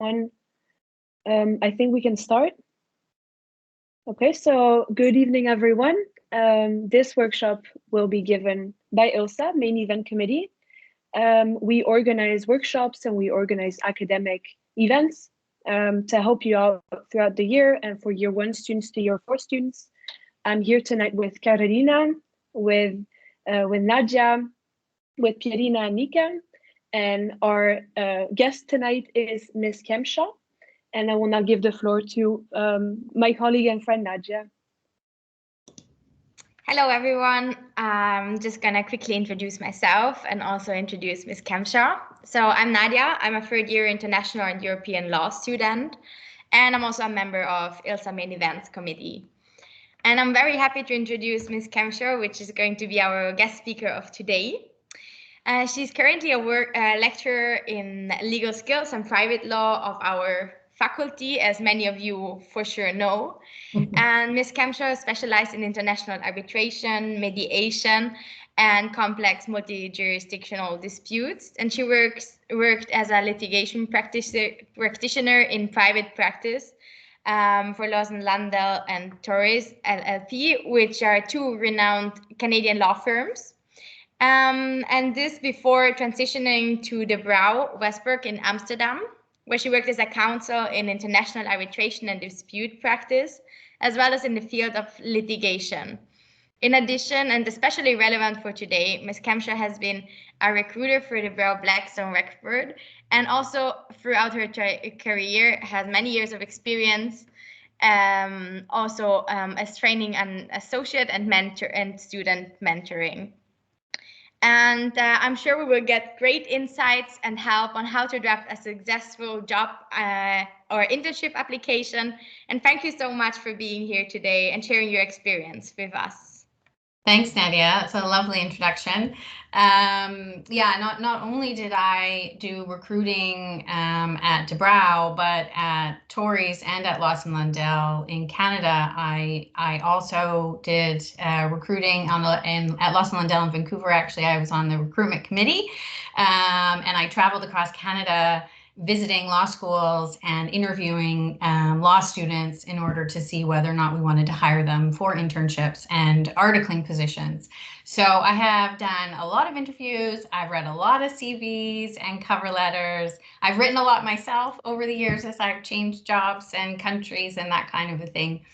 On. I think we can start. Okay, so good evening, everyone. This workshop will be given by ILSA, Main Event Committee. We organize workshops and we organize academic events to help you out throughout the year and for year 1 students to year 4 students. I'm here tonight with Carolina, with Nadia, with Pierina and Nika, and our guest tonight is Ms. Kemshaw. And I will now give the floor to my colleague and friend, Nadia. Hello, everyone. I'm just going to quickly introduce myself and also introduce Ms. Kemshaw. So I'm Nadia. I'm a third-year international and European law student, and I'm also a member of ILSA Main Events Committee. And I'm very happy to introduce Ms. Kemshaw, which is going to be our guest speaker of today. She's currently a lecturer in legal skills and private law of our faculty, as many of you for sure know. And Ms. Kemshaw specialized in international arbitration, mediation, and complex multi-jurisdictional disputes. And she worked as a litigation practitioner in private practice for Lawson Landell and Torres LLP, which are two renowned Canadian law firms. And this before transitioning to De Brouw Westbroek in Amsterdam, where she worked as a counsel in international arbitration and dispute practice, as well as in the field of litigation. In addition, and especially relevant for today, Ms. Kemshaw has been a recruiter for De Brouw Blackstone Rexford, and also throughout her career has many years of experience, also as training an associate and mentor and student mentoring. And I'm sure we will get great insights and help on how to draft a successful job or internship application. And thank you so much for being here today and sharing your experience with us. Thanks, Nadia. It's a lovely introduction. Yeah, not only did I do recruiting at De Brouw, but at Torres and at Lawson Landell in Canada, I also did recruiting at Lawson Landell in Vancouver. Actually, I was on the recruitment committee, and I traveled across Canada visiting law schools and interviewing law students in order to see whether or not we wanted to hire them for internships and articling positions. So I have done a lot of interviews. I've read a lot of CVs and cover letters. I've written a lot myself over the years as I've changed jobs and countries and that kind of a thing.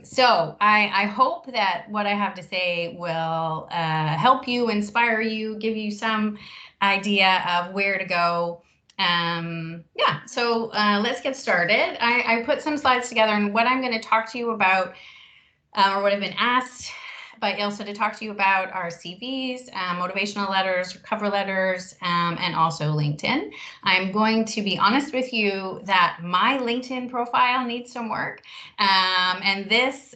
So I hope that what I have to say will help you, inspire you, give you some idea of where to go. Yeah, so let's get started. I put some slides together, and what I'm going to talk to you about, or what I've been asked by ILSA to talk to you about, are CVs, motivational letters, cover letters, and also LinkedIn. I'm going to be honest with you that my LinkedIn profile needs some work, and this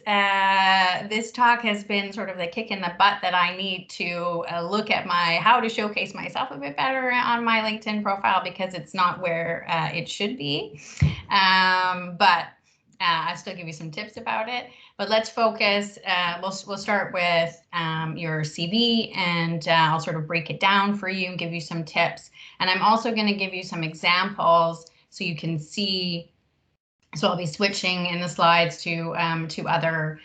talk has been sort of the kick in the butt that I need to look at how to showcase myself a bit better on my LinkedIn profile, because it's not where it should be. But I'll still give you some tips about it, but let's focus. We'll start with your CV, and I'll sort of break it down for you and give you some tips. And I'm also going to give you some examples so you can see. So I'll be switching in the slides to other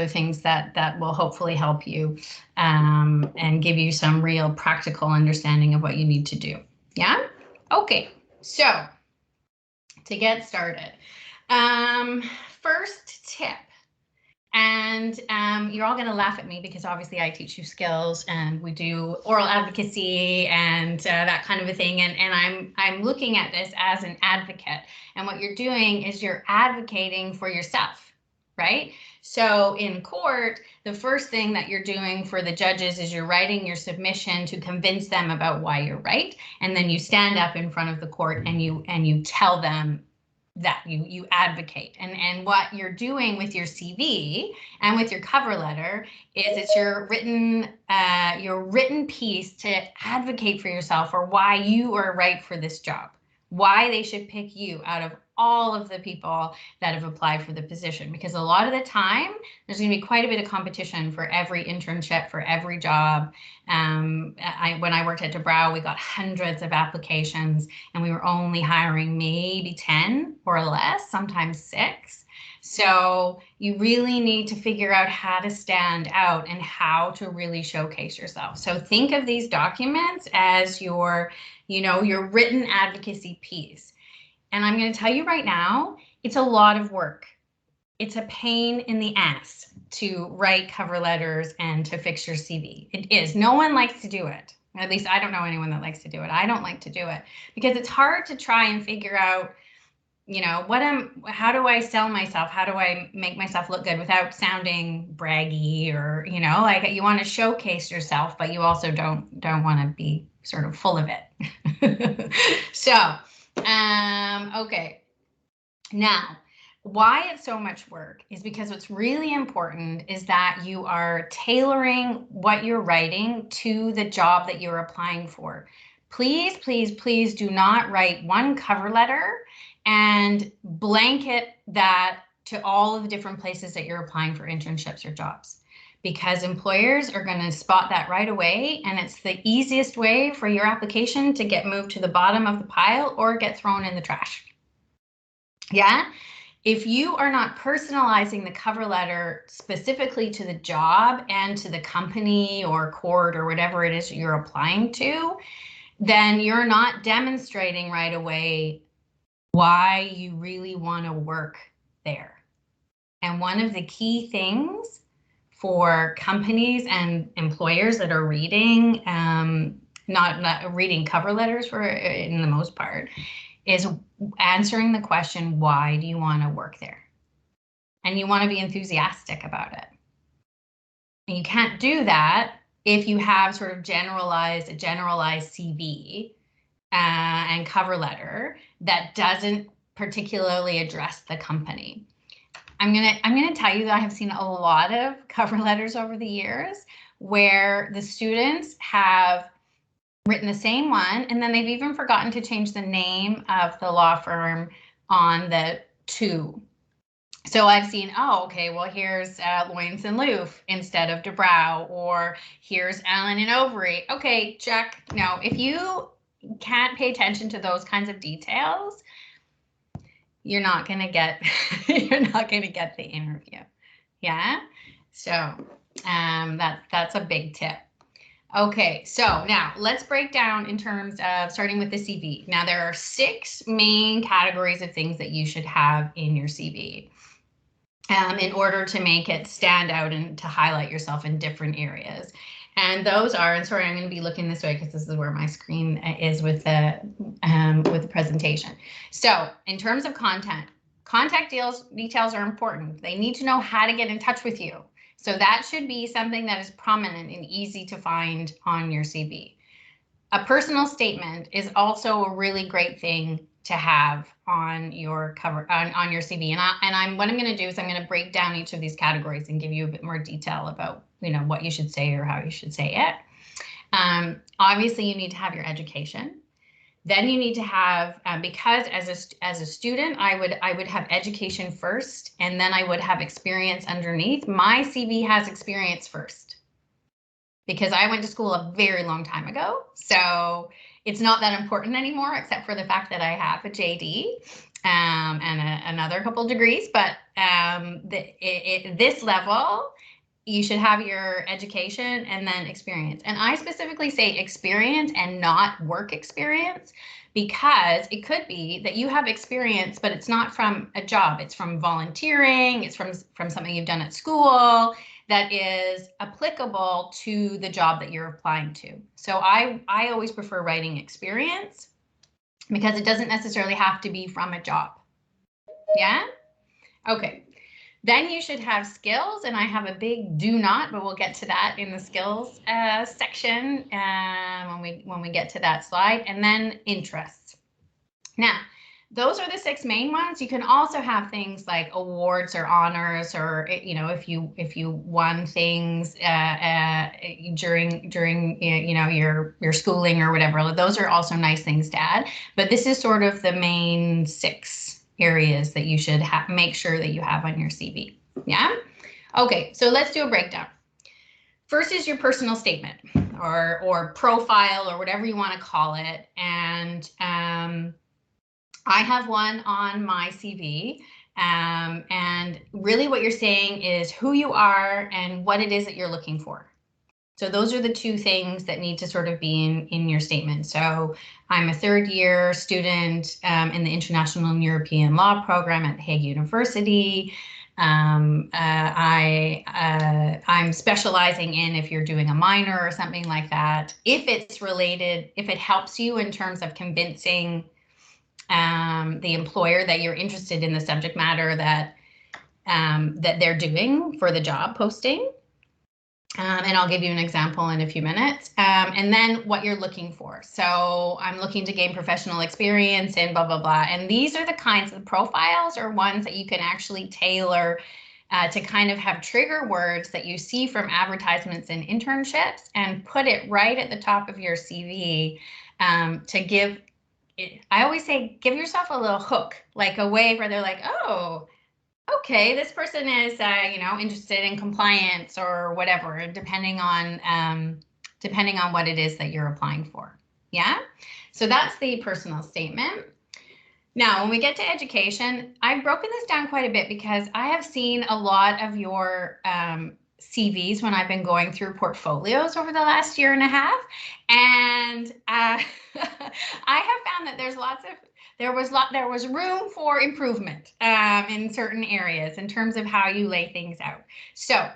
things that will hopefully help you and give you some real practical understanding of what you need to do. Yeah. Okay. So to get started. First tip, and you're all going to laugh at me because obviously I teach you skills and we do oral advocacy and that kind of a thing, and I'm looking at this as an advocate, and what you're doing is you're advocating for yourself, right? So in court, the first thing that you're doing for the judges is you're writing your submission to convince them about why you're right, and then you stand up in front of the court and you tell them that you advocate. And what you're doing with your CV and with your cover letter is it's your written piece to advocate for yourself, or why you are right for this job, why they should pick you out of all of the people that have applied for the position, because a lot of the time there's going to be quite a bit of competition for every internship, for every job. When I worked at DeBrow, we got hundreds of applications and we were only hiring maybe 10 or less, sometimes 6. So you really need to figure out how to stand out and how to really showcase yourself. So think of these documents as your written advocacy piece. And I'm going to tell you right now, it's a lot of work. It's a pain in the ass to write cover letters and to fix your CV. It is. No one likes to do it. At least I don't know anyone that likes to do it. I don't like to do it because it's hard to try and figure out, how do I sell myself? How do I make myself look good without sounding braggy or, like you want to showcase yourself, but you also don't want to be sort of full of it. So, okay. Now, why it's so much work is because what's really important is that you are tailoring what you're writing to the job that you're applying for. Please, please, please do not write one cover letter and blanket that to all of the different places that you're applying for internships or jobs, because employers are going to spot that right away, and it's the easiest way for your application to get moved to the bottom of the pile or get thrown in the trash. Yeah. If you are not personalizing the cover letter specifically to the job and to the company or court or whatever it is you're applying to, then you're not demonstrating right away why you really want to work there. And one of the key things for companies and employers that are reading, not reading cover letters for in the most part, is answering the question, why do you want to work there? And you want to be enthusiastic about it. And you can't do that if you have sort of a generalized CV and cover letter that doesn't particularly address the company. I'm gonna tell you that I have seen a lot of cover letters over the years where the students have written the same one, and then they've even forgotten to change the name of the law firm on the to. So I've seen, oh, okay, well, here's Loyens and Loof instead of DeBrow, or here's Allen and Overy. Okay, check. No, if you can't pay attention to those kinds of details, you're not gonna get the interview. Yeah. So that's a big tip. Okay, so now let's break down in terms of starting with the CV. Now there are 6 main categories of things that you should have in your CV in order to make it stand out and to highlight yourself in different areas. And those are, and sorry, I'm going to be looking this way because this is where my screen is with the presentation. So in terms of contact details are important. They need to know how to get in touch with you. So that should be something that is prominent and easy to find on your CV. A personal statement is also a really great thing to have on your cover on your CV. And what I'm going to do is I'm going to break down each of these categories and give you a bit more detail about what you should say or how you should say it. Obviously, you need to have your education. Then you need to have, because as a student, I would have education first, and then I would have experience underneath. My CV has experience first because I went to school a very long time ago. So it's not that important anymore, except for the fact that I have a JD and another couple degrees. But this level, you should have your education and then experience. And I specifically say experience and not work experience, because it could be that you have experience, but it's not from a job. It's from volunteering. It's from something you've done at school that is applicable to the job that you're applying to. So I always prefer writing experience because it doesn't necessarily have to be from a job. Yeah? Okay. Then you should have skills, and I have a big do not, but we'll get to that in the skills section when we get to that slide. And then interests. Now, those are the 6 main ones. You can also have things like awards or honors, or if you won things during your schooling or whatever. Those are also nice things to add. But this is sort of the main 6. areas that you should make sure that you have on your CV. Yeah? Okay, so let's do a breakdown. First is your personal statement or profile or whatever you want to call it. And I have one on my CV. And really what you're saying is who you are and what it is that you're looking for. So those are the two things that need to sort of be in your statement. So I'm a third-year student in the International and European Law program at The Hague University. I'm specializing in, if you're doing a minor or something like that, if it's related, if it helps you in terms of convincing the employer that you're interested in the subject matter that they're doing for the job posting. And I'll give you an example in a few minutes. And then what you're looking for. So I'm looking to gain professional experience in blah, blah, blah. And these are the kinds of profiles or ones that you can actually tailor to kind of have trigger words that you see from advertisements and internships and put it right at the top of your CV to give, I always say, give yourself a little hook, like a way where they're like, oh, okay, this person is, interested in compliance or whatever, depending on what it is that you're applying for. Yeah. So that's the personal statement. Now, when we get to education, I've broken this down quite a bit because I have seen a lot of your CVs when I've been going through portfolios over the last year and a half. And I have found that there was room for improvement in certain areas in terms of how you lay things out. So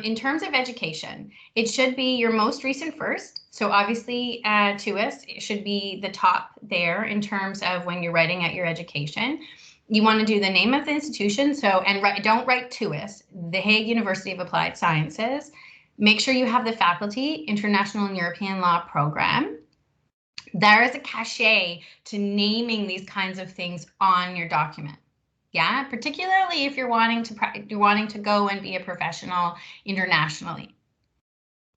in terms of education, it should be your most recent first. So obviously TUIS, it should be the top there in terms of when you're writing out your education. You want to do the name of the institution. So, don't write TUIS, The Hague University of Applied Sciences. Make sure you have the faculty, International and European Law program. There is a cachet to naming these kinds of things on your document. Yeah, particularly if you're wanting to go and be a professional internationally.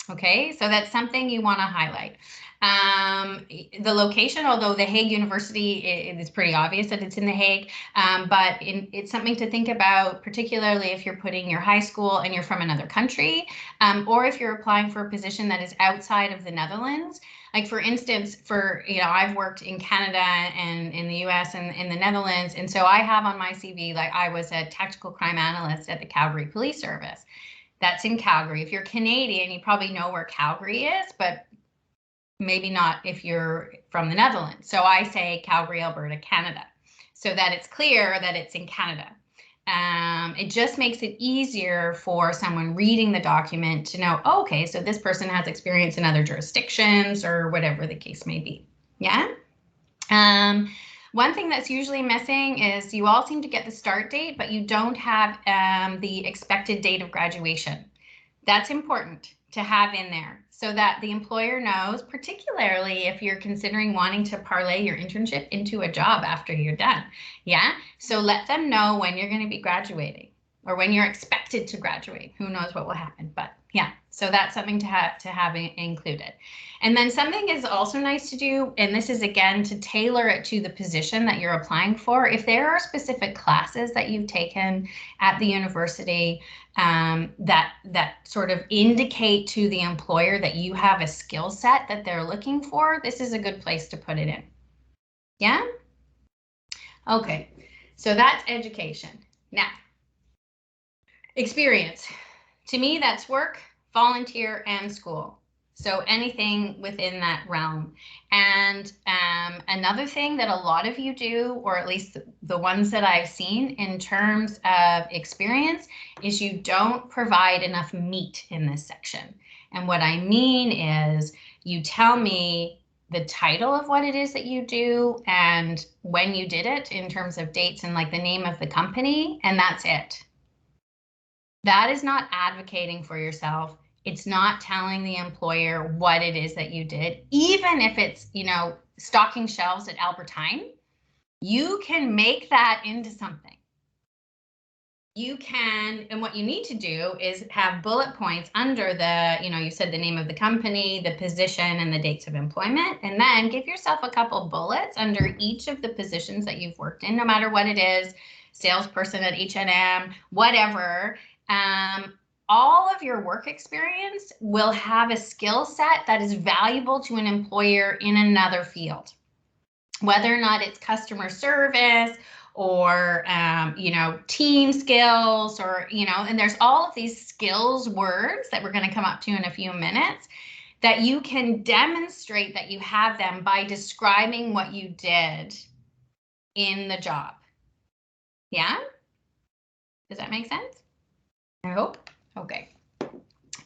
Okay, so that's something you want to highlight. The location, although The Hague University, it's pretty obvious that it's in The Hague, but it's something to think about, particularly if you're putting your high school and you're from another country, or if you're applying for a position that is outside of the Netherlands. Like for instance, I've worked in Canada and in the US and in the Netherlands. And so I have on my CV, like I was a tactical crime analyst at the Calgary Police Service. That's in Calgary. If you're Canadian, you probably know where Calgary is, but maybe not if you're from the Netherlands. So I say Calgary, Alberta, Canada, so that it's clear that it's in Canada. It just makes it easier for someone reading the document to know, oh, okay, so this person has experience in other jurisdictions or whatever the case may be. Yeah. One thing that's usually missing is you all seem to get the start date, but you don't have the expected date of graduation. That's important to have in there so that the employer knows, particularly if you're considering wanting to parlay your internship into a job after you're done. Yeah, so let them know when you're going to be graduating or when you're expected to graduate. Who knows what will happen, but yeah, so that's something to have included. And then something is also nice to do, and this is again to tailor it to the position that you're applying for. If there are specific classes that you've taken at the university that sort of indicate to the employer that you have a skill set that they're looking for, this is a good place to put it in. Yeah? Okay, so that's education. Now, experience. To me, that's work, volunteer, and school. So anything within that realm. And another thing that a lot of you do, or at least the ones that I've seen in terms of experience, is you don't provide enough meat in this section. And what I mean is you tell me the title of what it is that you do and when you did it in terms of dates and like the name of the company, and that's it. That is not advocating for yourself. It's not telling the employer what it is that you did. Even if it's, stocking shelves at Albertine, you can make that into something. you can, and what you need to do is have bullet points under the, you said the name of the company, the position, and the dates of employment, and then give yourself a couple bullets under each of the positions that you've worked in, no matter what it is, salesperson at H&M, whatever. All of your work experience will have a skill set that is valuable to an employer in another field, whether or not it's customer service or, team skills, or, and there's all of these skills words that we're going to come up to in a few minutes that you can demonstrate that you have them by describing what you did in the job. Yeah? Does that make sense? I hope. Okay.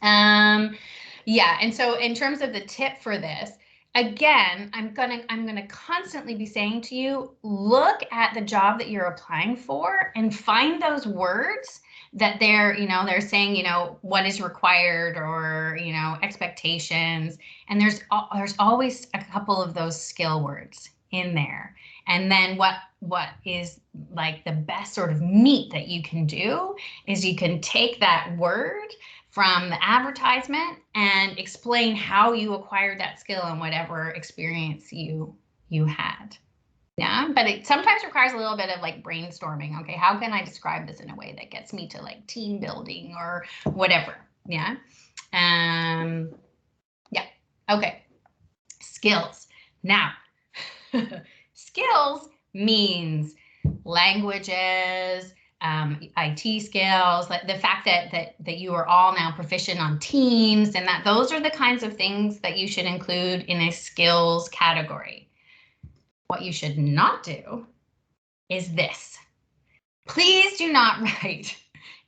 Yeah, and so in terms of the tip for this, again, I'm gonna constantly be saying to you, look at the job that you're applying for and find those words that they're saying, what is required, or, expectations. And there's always a couple of those skill words in there. And then what is like the best sort of meat that you can do is you can take that word from the advertisement and explain how you acquired that skill and whatever experience you had. Yeah, but it sometimes requires a little bit of like brainstorming. Okay, how can I describe this in a way that gets me to like team building or whatever? Yeah. Yeah. Okay. Skills. Now, skills means languages, IT skills, like the fact that you are all now proficient on Teams, and that those are the kinds of things that you should include in a skills category. What you should not do is this. Please do not write,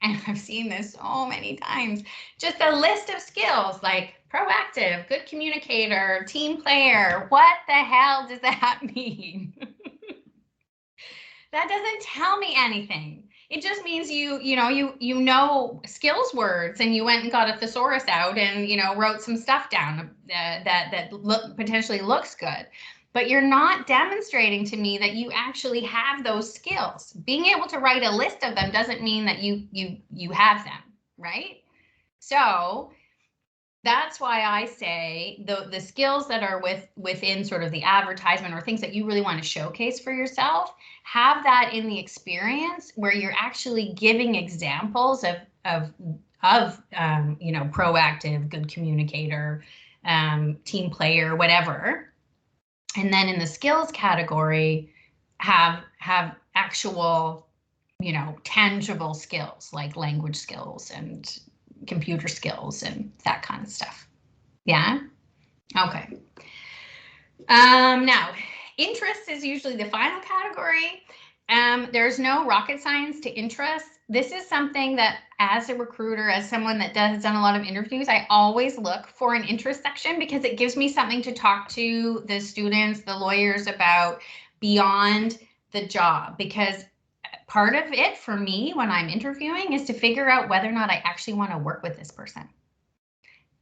and I've seen this so many times, just a list of skills like proactive, good communicator, team player. What the hell does that mean? That doesn't tell me anything. It just means you know skills words, and you went and got a thesaurus out and wrote some stuff down that potentially looks good. But you're not demonstrating to me that you actually have those skills. Being able to write a list of them doesn't mean that you have them, right? So that's why I say the skills that are within sort of the advertisement, or things that you really want to showcase for yourself, have that in the experience where you're actually giving examples of proactive, good communicator, team player, whatever. And then in the skills category, have actual, tangible skills like language skills and computer skills and that kind of stuff. Yeah. Okay. Now, interest is usually the final category. There's no rocket science to interest. This is something that, as a recruiter, as someone that has done a lot of interviews, I always look for an interest section, because it gives me something to talk to the students, the lawyers about beyond the job. Because part of it for me when I'm interviewing is to figure out whether or not I actually want to work with this person.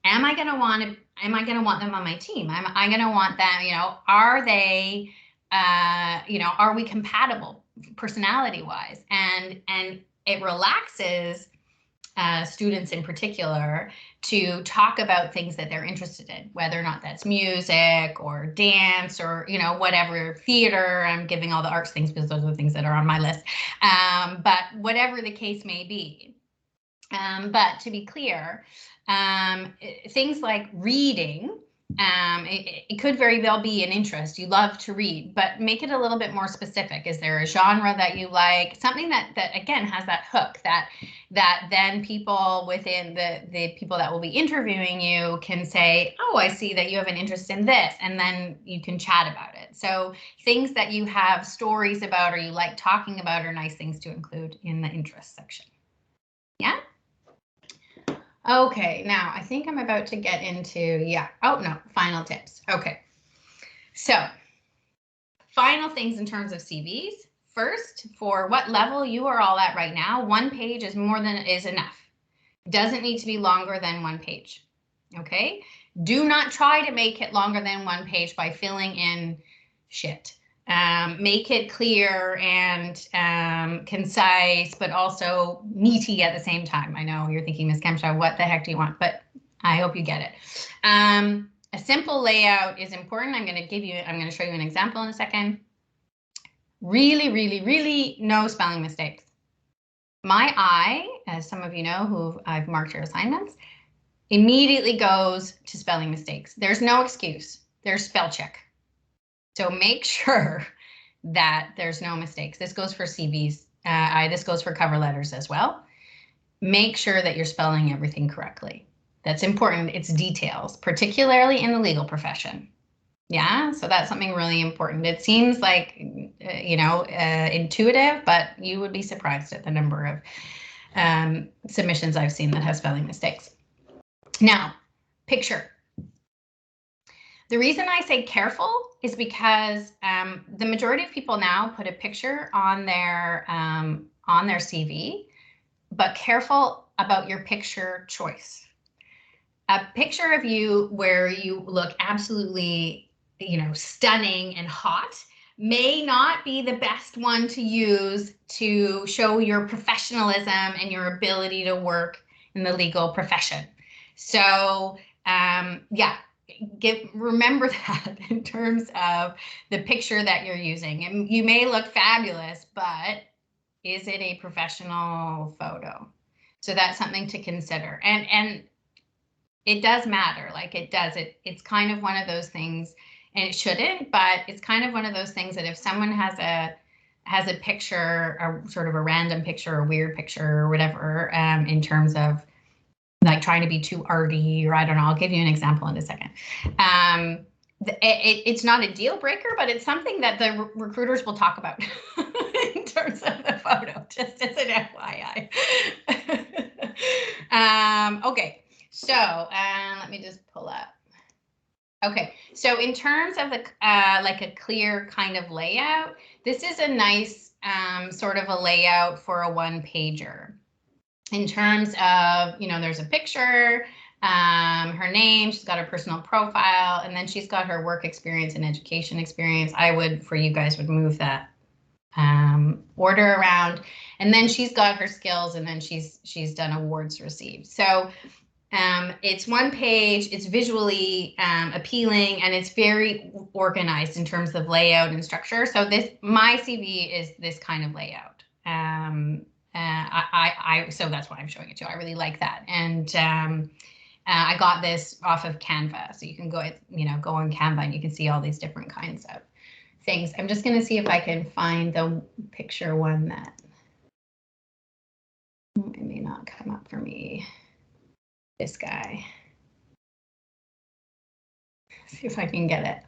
Am I going to want them on my team? Am I going to want them, are they, are we compatible personality wise? And it relaxes students in particular to talk about things that they're interested in, whether or not that's music or dance or, whatever, theater. I'm giving all the arts things because those are the things that are on my list. But whatever the case may be. But to be clear, things like reading, it could very well be an interest. You love to read, but make it a little bit more specific. Is there a genre that you like? Something that again has that hook that then people within the people that will be interviewing you can say, oh, I see that you have an interest in this, and then you can chat about it. So things that you have stories about or you like talking about are nice things to include in the interest section. Yeah. Okay, now I think I'm about to get into, final tips. Okay, so final things in terms of CVs. First, for what level you are all at right now, 1 page is enough. Doesn't need to be longer than 1 page. Okay, do not try to make it longer than 1 page by filling in shit. Make it clear and concise, but also meaty at the same time. I know you're thinking, Ms. Kemshaw, what the heck do you want? But I hope you get it. A simple layout is important. I'm going to show you an example in a second. Really, really, really no spelling mistakes. My eye, as some of you know who I've marked your assignments, immediately goes to spelling mistakes. There's no excuse. There's spell check. So make sure that there's no mistakes. This goes for CVs. This goes for cover letters as well. Make sure that you're spelling everything correctly. That's important. It's details, particularly in the legal profession. Yeah, so that's something really important. It seems like, intuitive, but you would be surprised at the number of submissions I've seen that have spelling mistakes. Now, picture. The reason I say careful is because the majority of people now put a picture on their CV, but careful about your picture choice. A picture of you where you look absolutely, stunning and hot may not be the best one to use to show your professionalism and your ability to work in the legal profession. So, remember that in terms of the picture that you're using. And you may look fabulous, but is it a professional photo? So that's something to consider. And it does matter, like it does. It's kind of one of those things, and it shouldn't, but it's kind of one of those things that if someone has a picture, or sort of a random picture, or weird picture, or whatever, in terms of like trying to be too arty, or I don't know, I'll give you an example in a second. It's not a deal breaker, but it's something that the recruiters will talk about in terms of the photo, just as an FYI. Okay, so let me just pull up. Okay, so in terms of the like a clear kind of layout, this is a nice sort of a layout for a one-pager. In terms of, there's a picture, her name, she's got her personal profile, and then she's got her work experience and education experience. I would, for you guys, would move that order around, and then she's got her skills, and then she's done awards received. So it's one page, it's visually appealing, and it's very organized in terms of layout and structure. So my CV is this kind of layout. So that's why I'm showing it to you. I really like that. And I got this off of Canva. So you can go on Canva and you can see all these different kinds of things. I'm just going to see if I can find the picture one that it may not come up for me. This guy. See if I can get it.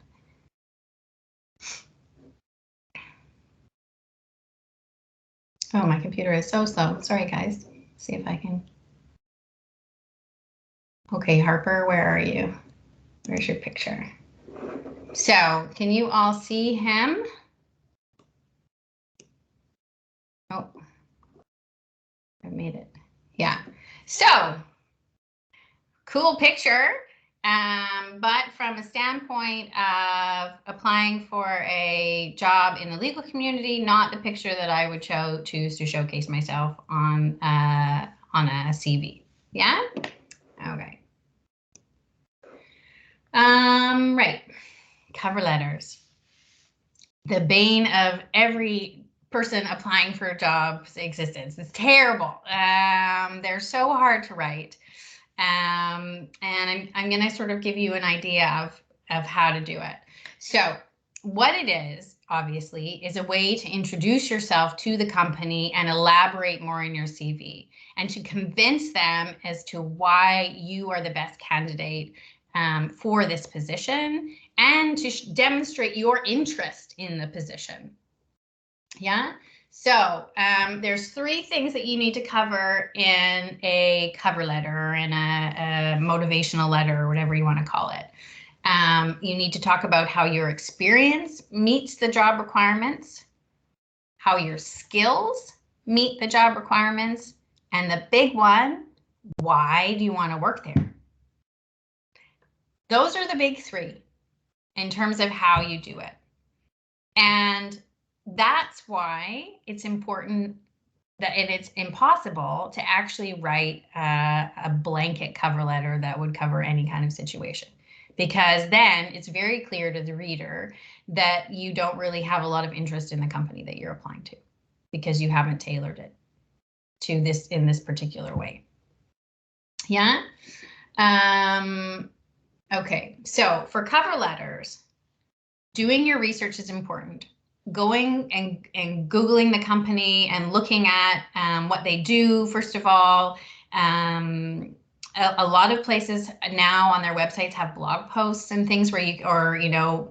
Oh, my computer is so slow. Sorry, guys. See if I can. Okay, Harper, where are you? Where's your picture? So, can you all see him? Oh, I made it. Yeah. So, cool picture. But from a standpoint of applying for a job in the legal community, not the picture that I would choose to showcase myself on a CV. Yeah? Okay. Right. Cover letters. The bane of every person applying for a job's existence. It's terrible. They're so hard to write. And I'm going to sort of give you an idea of how to do it. So what it is, obviously, is a way to introduce yourself to the company and elaborate more in your CV, and to convince them as to why you are the best candidate for this position, and to demonstrate your interest in the position. Yeah. So there's 3 things that you need to cover in a cover letter, or in a motivational letter, or whatever you want to call it. You need to talk about how your experience meets the job requirements, how your skills meet the job requirements, and the big one, why do you want to work there? Those are the big 3 in terms of how you do it. And that's why it's important that, and it's impossible to actually write a blanket cover letter that would cover any kind of situation, because then it's very clear to the reader that you don't really have a lot of interest in the company that you're applying to, because you haven't tailored it to this in this particular way. Yeah. Okay, so for cover letters, doing your research is important. Going and Googling the company and looking at what they do, first of all. A lot of places now on their websites have blog posts and things where you, or, you know,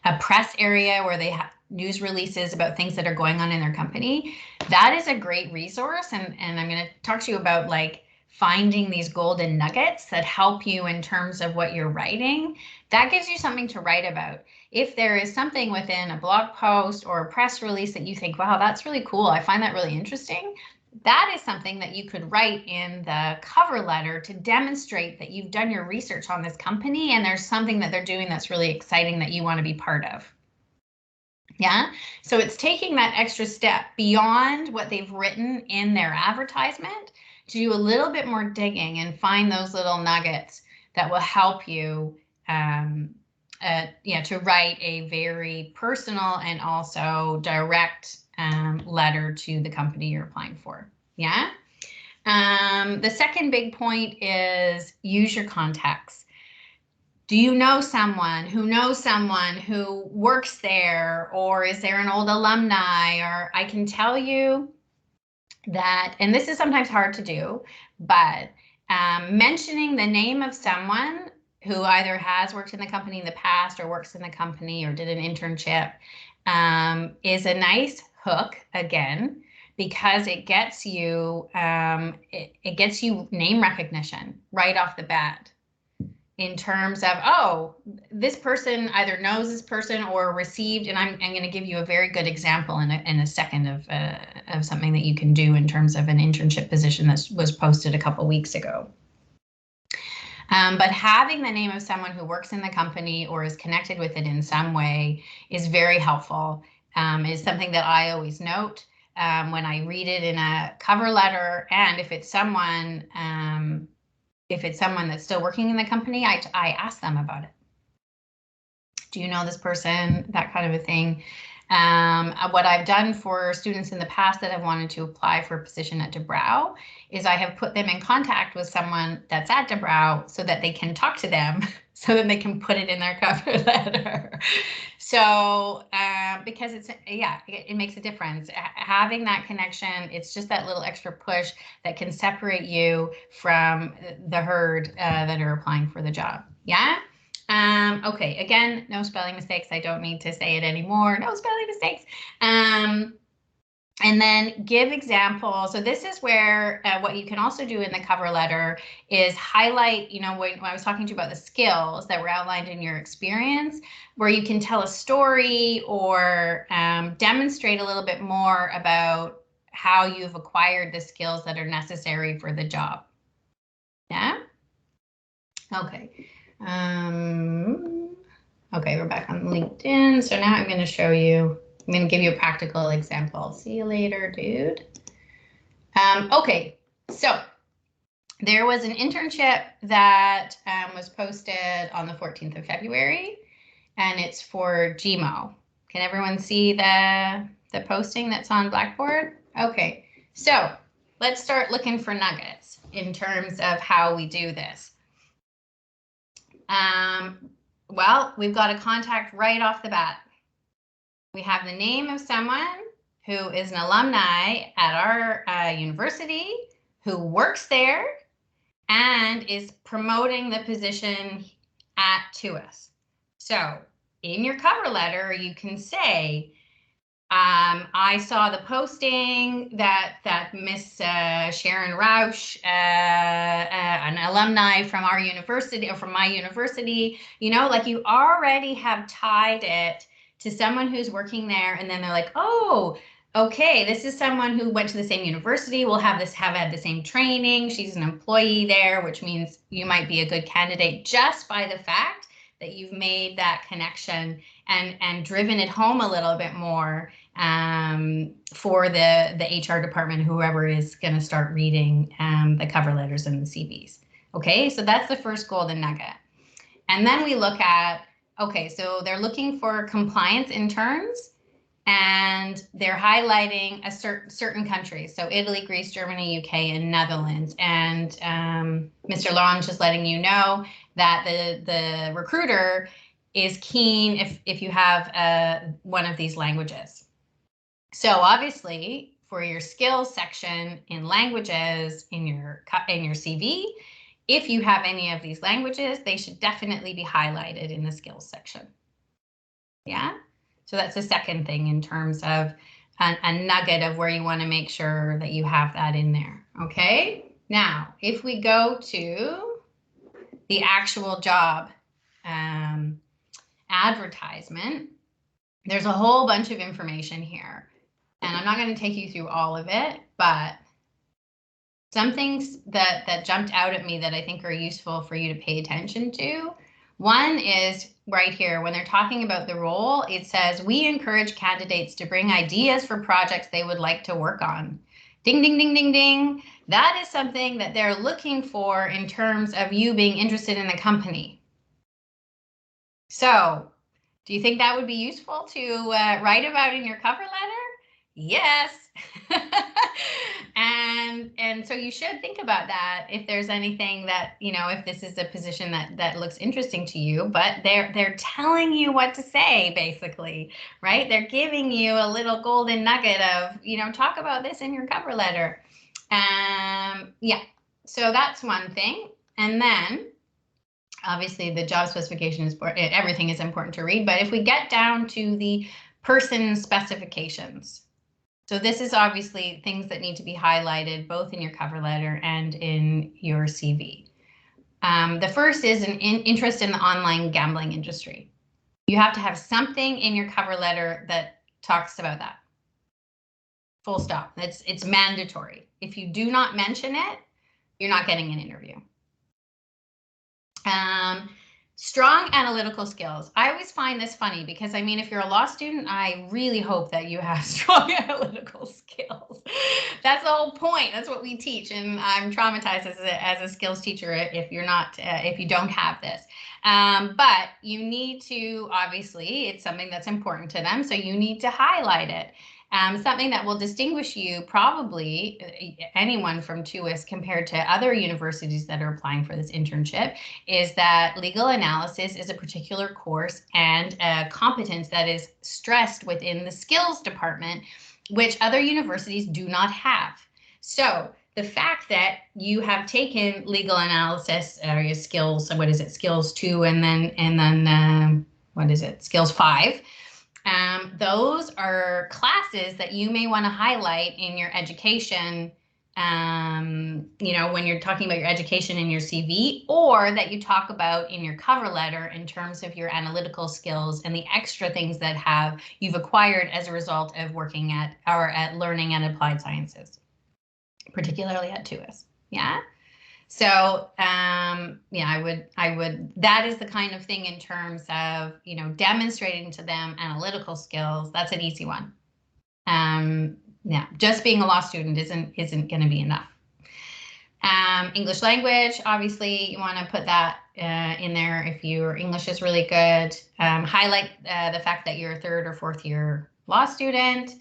a press area where they have news releases about things that are going on in their company. That is a great resource. And I'm going to talk to you about like finding these golden nuggets that help you in terms of what you're writing. That gives you something to write about. If there is something within a blog post or a press release that you think, wow, that's really cool, I find that really interesting, that is something that you could write in the cover letter to demonstrate that you've done your research on this company and there's something that they're doing that's really exciting that you want to be part of. Yeah, so it's taking that extra step beyond what they've written in their advertisement to do a little bit more digging and find those little nuggets that will help you to write a very personal and also direct letter to the company you're applying for. Yeah. The second big point is use your contacts. Do you know someone who works there, or is there an old alumni? Or I can tell you that, and this is sometimes hard to do, but mentioning the name of someone who either has worked in the company in the past or works in the company or did an internship is a nice hook, again, because it gets you it gets you name recognition right off the bat, in terms of, oh, this person either knows this person or received, and I'm going to give you a very good example in a second of something that you can do in terms of an internship position that was posted a couple weeks ago. But having the name of someone who works in the company or is connected with it in some way is very helpful. Is something that I always note when I read it in a cover letter, and if it's someone that's still working in the company, I ask them about it. Do you know this person? That kind of a thing. What I've done for students in the past that have wanted to apply for a position at DeBrow is I have put them in contact with someone that's at DeBrow so that they can talk to them, so that they can put it in their cover letter. So because it makes a difference. Having that connection, it's just that little extra push that can separate you from the herd that are applying for the job. Yeah. Okay, again, no spelling mistakes. I don't need to say it anymore. No spelling mistakes. And then give examples. So this is where what you can also do in the cover letter is highlight, you know, when I was talking to you about the skills that were outlined in your experience, where you can tell a story or demonstrate a little bit more about how you've acquired the skills that are necessary for the job. Yeah? Okay. Okay, we're back on LinkedIn. So now I'm going to show you, I'm going to give you a practical example. See you later, dude. Okay, so there was an internship that was posted on the 14th of February, and it's for GMO. Can everyone see the posting that's on Blackboard? Okay, so let's start looking for nuggets in terms of how we do this. Well, we've got a contact right off the bat. We have the name of someone who is an alumni at our university, who works there and is promoting the position to us. So in your cover letter, you can say, I saw the posting that Miss Sharon Rausch, an alumni from our university or from my university, you know, like you already have tied it to someone who's working there, and then they're like, oh, okay, this is someone who went to the same university, will have had the same training, she's an employee there, which means you might be a good candidate just by the fact that you've made that connection and driven it home a little bit more for the HR department, whoever is going to start reading the cover letters and the CVs. Okay, so that's the first golden nugget. And then we look at, okay, so they're looking for compliance interns, and they're highlighting a certain countries. So Italy, Greece, Germany, UK, and Netherlands. And Mr. Lange is letting you know that the recruiter is keen if you have one of these languages. So obviously, for your skills section in languages in your CV, if you have any of these languages, they should definitely be highlighted in the skills section. Yeah, so that's the second thing in terms of a nugget of where you want to make sure that you have that in there. Okay, now if we go to the actual job advertisement, there's a whole bunch of information here. And I'm not going to take you through all of it, but some things that jumped out at me that I think are useful for you to pay attention to. One is right here, when they're talking about the role, it says, we encourage candidates to bring ideas for projects they would like to work on. Ding, ding, ding, ding, ding. That is something that they're looking for in terms of you being interested in the company. So, do you think that would be useful to write about in your cover letter? Yes. and so you should think about that if there's anything that, you know, if this is a position that looks interesting to you, but they're telling you what to say, basically, right? They're giving you a little golden nugget of, you know, talk about this in your cover letter. Yeah, so that's one thing. And then obviously the job specification is important, everything is important to read, but if we get down to the person specifications, so this is obviously things that need to be highlighted both in your cover letter and in your CV. The first is an interest in the online gambling industry. You have to have something in your cover letter that talks about that. Full stop. It's mandatory. If you do not mention it, you're not getting an interview. Strong analytical skills. I always find this funny because, I mean, if you're a law student, I really hope that you have strong analytical skills. That's the whole point. That's what we teach. And I'm traumatized as a skills teacher if you're not, if you don't have this. But you need to, obviously, it's something that's important to them. So you need to highlight it. Something that will distinguish you, probably anyone from TUIS compared to other universities that are applying for this internship, is that legal analysis is a particular course and a competence that is stressed within the skills department, which other universities do not have. So the fact that you have taken legal analysis area skills, what is it, skills 2, and then what is it, skills 5, those are classes that you may want to highlight in your education, you know, when you're talking about your education in your CV, or that you talk about in your cover letter in terms of your analytical skills and the extra things that you've acquired as a result of working at learning at applied sciences, particularly at TUIS. Yeah. So, yeah, I would, that is the kind of thing in terms of, you know, demonstrating to them analytical skills. That's an easy one. Yeah, just being a law student isn't going to be enough. English language, obviously, you want to put that in there if your English is really good. Highlight the fact that you're a 3rd or 4th year law student.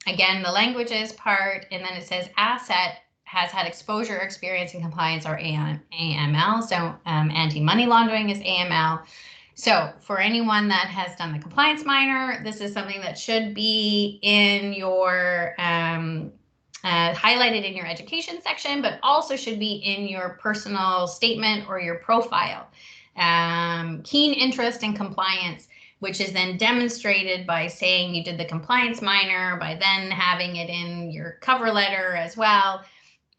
Again, the languages part, and then it says asset has had exposure, experience, and compliance, or AML. So anti-money laundering is AML. So for anyone that has done the compliance minor, this is something that should be in your highlighted in your education section, but also should be in your personal statement or your profile. Keen interest in compliance, which is then demonstrated by saying you did the compliance minor, by then having it in your cover letter as well,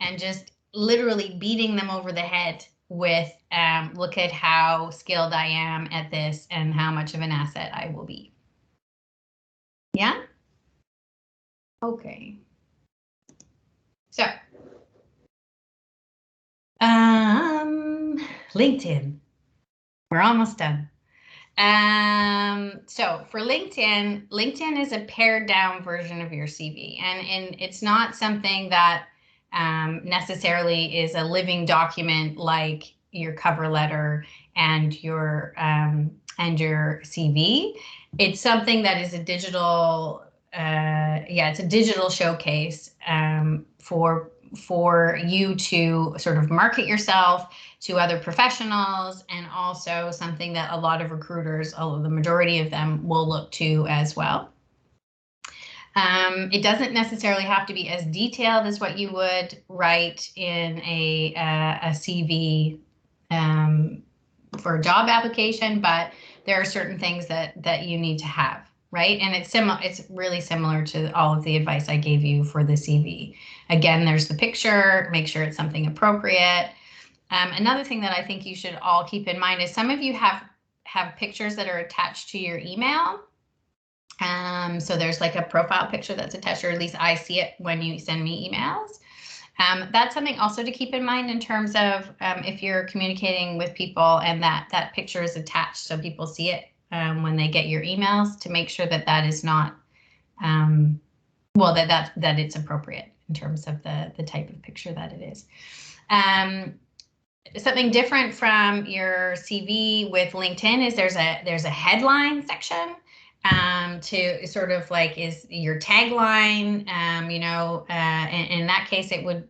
and just literally beating them over the head with, look at how skilled I am at this and how much of an asset I will be. Yeah? Okay. So, LinkedIn. We're almost done. So for LinkedIn, LinkedIn is a pared down version of your CV, and it's not something that necessarily is a living document like your cover letter and your CV. It's something that is a digital, it's a digital showcase for you to sort of market yourself to other professionals, and also something that a lot of recruiters, although the majority of them, will look to as well. It doesn't necessarily have to be as detailed as what you would write in a CV for a job application, but there are certain things that you need to have, right? And it's really similar to all of the advice I gave you for the CV. Again, there's the picture, make sure it's something appropriate. Another thing that I think you should all keep in mind is some of you have pictures that are attached to your email. So there's like a profile picture that's attached, or at least I see it when you send me emails. That's something also to keep in mind in terms of if you're communicating with people and that picture is attached so people see it when they get your emails, to make sure that is not, that it's appropriate in terms of the type of picture that it is. Something different from your CV with LinkedIn is there's a headline section to sort of like is your tagline. In that case, it would,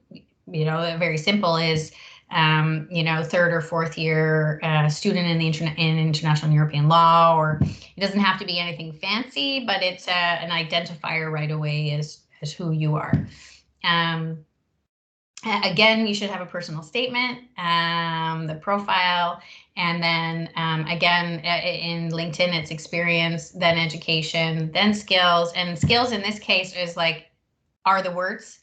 very simple is, third or fourth year student in international and European law, or it doesn't have to be anything fancy, but it's an identifier right away as who you are. Again, you should have a personal statement, the profile, and then again, in LinkedIn, it's experience, then education, then skills. And skills in this case is like, are the words.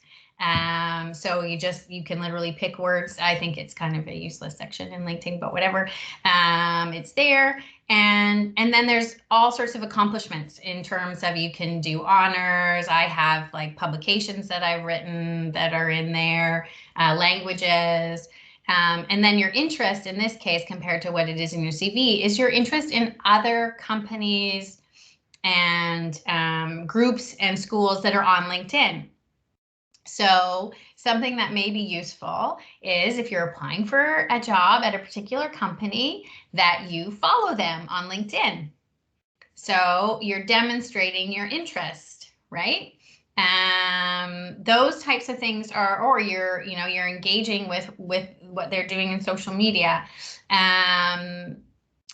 So you can literally pick words. I think it's kind of a useless section in LinkedIn, but whatever. It's there. And then there's all sorts of accomplishments in terms of you can do honors. I have like publications that I've written that are in there, languages. And then your interest in this case, compared to what it is in your CV, is your interest in other companies and groups and schools that are on LinkedIn. So something that may be useful is if you're applying for a job at a particular company, that you follow them on LinkedIn. So you're demonstrating your interest, right? Those types of things are, or you're engaging with what they're doing in social media. And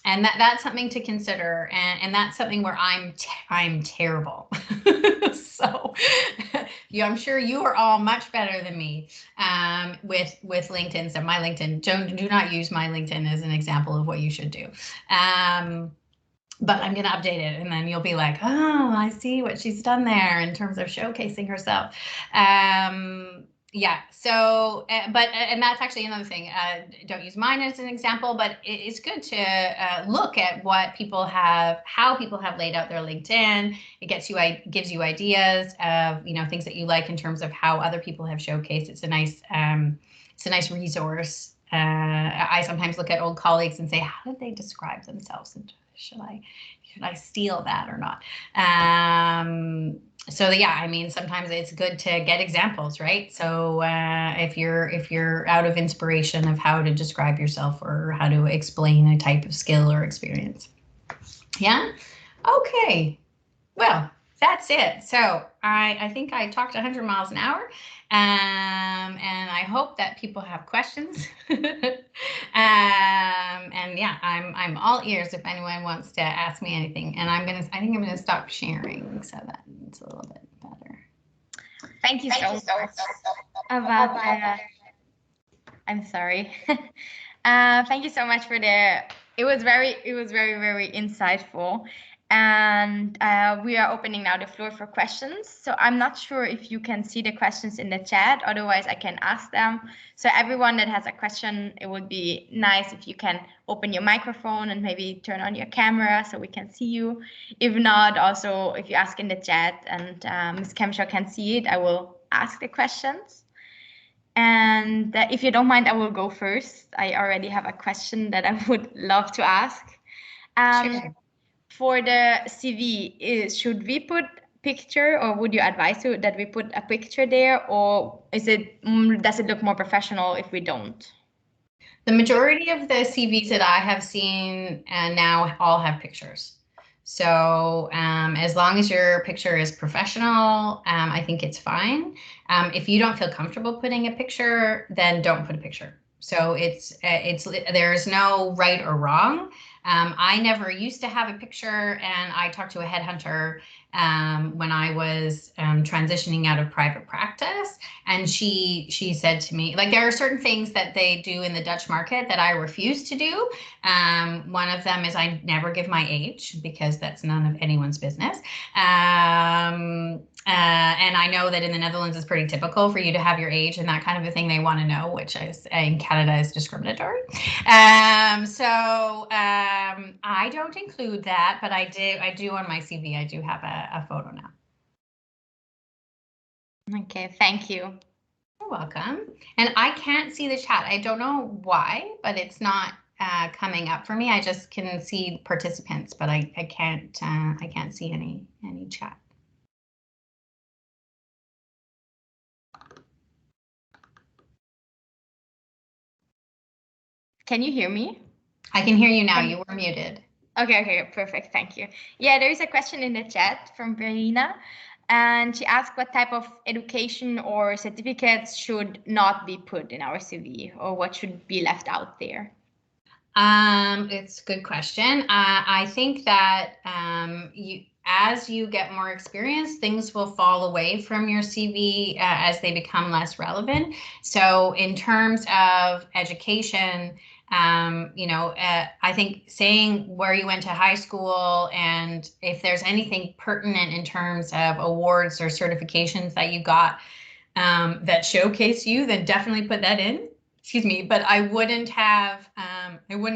that's something to consider, and that's something where I'm terrible. So I'm sure you are all much better than me with LinkedIn. So my LinkedIn, do not use my LinkedIn as an example of what you should do. But I'm going to update it, and then you'll be like, oh, I see what she's done there in terms of showcasing herself. Yeah, so, and that's actually another thing. Don't use mine as an example, but it's good to look at what people have, how people have laid out their LinkedIn. It gives you ideas of, things that you like in terms of how other people have showcased. It's a nice resource. I sometimes look at old colleagues and say, how did they describe themselves? And should I steal that or not? So yeah, sometimes it's good to get examples, right? So if you're out of inspiration of how to describe yourself or how to explain a type of skill or experience. Yeah. Okay. Well, that's it. So I think I talked 100 miles an hour, and I hope that people have questions. And yeah, I'm all ears if anyone wants to ask me anything. And I think I'm gonna stop sharing so that it's a little bit better. Thank you so much. I'm sorry. Thank you so much for it was very, very insightful. And we are opening now the floor for questions. So I'm not sure if you can see the questions in the chat, otherwise I can ask them. So everyone that has a question, it would be nice if you can open your microphone and maybe turn on your camera so we can see you. If not, also if you ask in the chat and Ms. Kemshaw can see it, I will ask the questions. And if you don't mind, I will go first. I already have a question that I would love to ask. Sure. For the CV, should we put picture, or would you advise that we put a picture there, or does it look more professional if we don't? The majority of the CVs that I have seen now all have pictures. So as long as your picture is professional, I think it's fine. If you don't feel comfortable putting a picture, then don't put a picture. So there's no right or wrong. I never used to have a picture, and I talked to a headhunter when I was transitioning out of private practice, and she said to me, like, there are certain things that they do in the Dutch market that I refuse to do. One of them is I never give my age, because that's none of anyone's business. And I know that in the Netherlands it's pretty typical for you to have your age and that kind of a thing. They want to know, which is, in Canada is discriminatory. I don't include that, but I do on my CV. I do have a photo now. Okay, thank you. You're welcome. And I can't see the chat. I don't know why, but it's not coming up for me. I just can see participants, but I can't see any chat. Can you hear me? I can hear you now. You were muted. Okay, perfect. Thank you. Yeah, there is a question in the chat from Verena, and she asked what type of education or certificates should not be put in our CV, or what should be left out there. It's a good question. I think that as you get more experience, things will fall away from your CV as they become less relevant. So in terms of education, I think saying where you went to high school, and if there's anything pertinent in terms of awards or certifications that you got that showcase you, then definitely put that in. Excuse me, but I wouldn't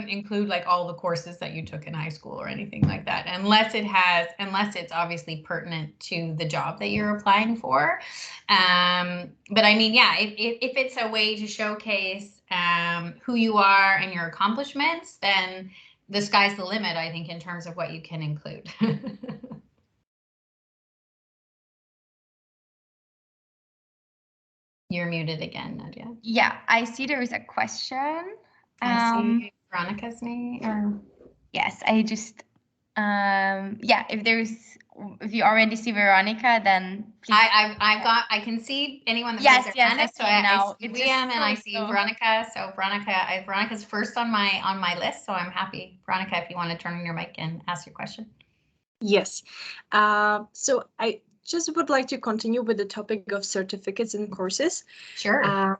include like all the courses that you took in high school or anything like that, unless it's obviously pertinent to the job that you're applying for. But I mean, yeah, if it's a way to showcase who you are and your accomplishments, then the sky's the limit, I think, in terms of what you can include. You're muted again, Nadia. Yeah, I see there is a question. I see Veronica's name. Or... Yes, I just, yeah, if you already see Veronica, then please. I can see anyone that has their hand up. So now. I see William and I see Veronica. So Veronica's first on my list. So I'm happy. Veronica, if you want to turn on your mic and ask your question. Yes. So I just would like to continue with the topic of certificates and courses. Sure.